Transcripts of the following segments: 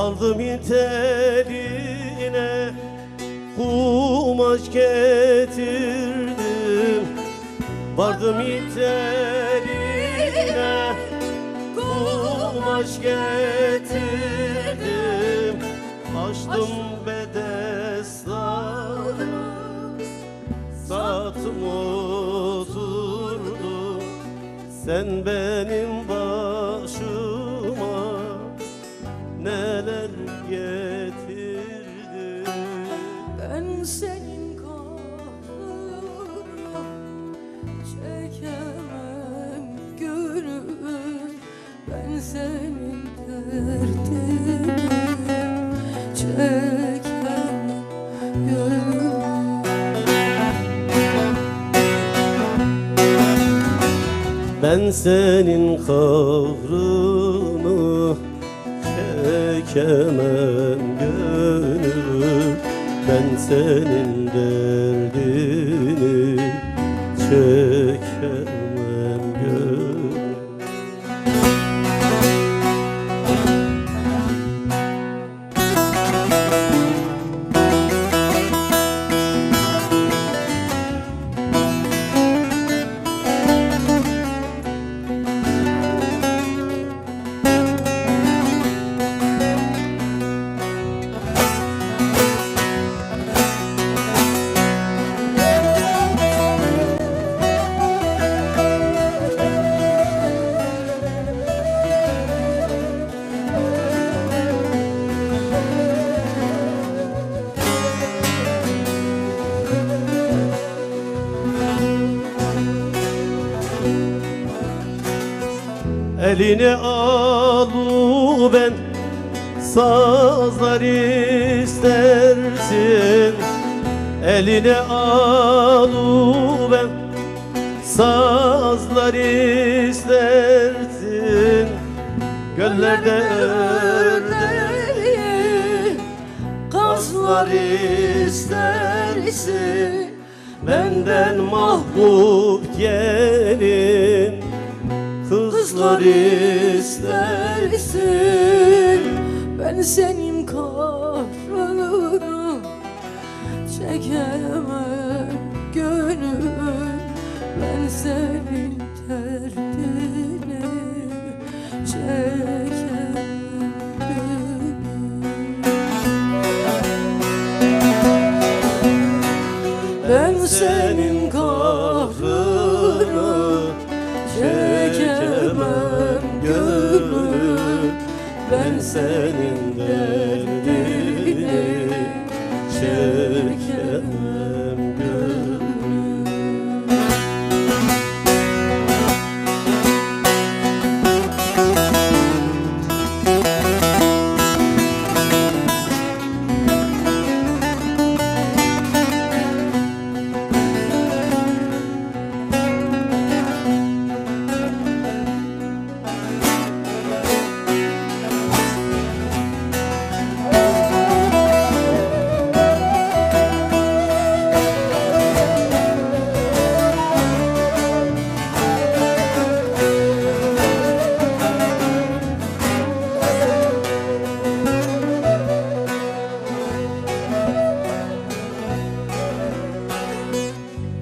Aldım teline kumaş getirdim. Vardım teline kumaş getirdim. Açtım bedestahı, sattım oturdum. Sen benim başıma neler getirdin. Ben senin kahrını çekemem gönül. Ben senin derdini çekemem gönül. Ben senin kahrını çekemem gönül. Ben senin derdini çekemem gönül. Eline alu ben sazlar istersin. Eline alu ben sazlar istersin. Göllerde ördeği kazlar istersin. Benden mahbub gelin kızlar istersin. Ben senin kahrını çekemem gönül. Ben senin derdini çekemem gönül. Ben senin kahrını çekemem gönül. Ben senin derdini çekemem gönül.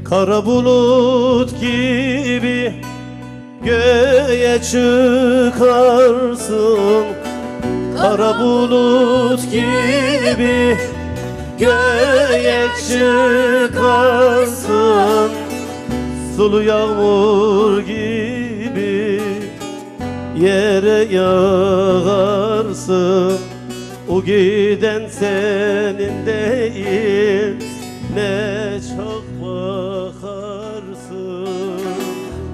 Kara bulut gibi göğe çıkarsın. Kara bulut gibi göğe çıkarsın. Sulu yağmur gibi yere yağarsın. O giden senin değil, ne çok bakarsın.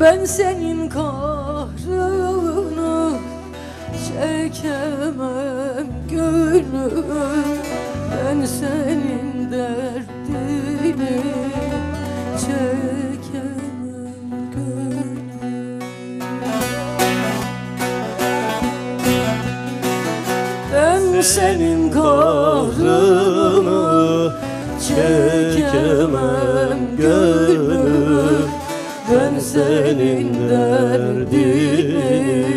Ben senin kahrını çekemem gönül. Ben senin derdini çekemem gönül. Ben senin kahrını çekemem gönül. Ben senin derdini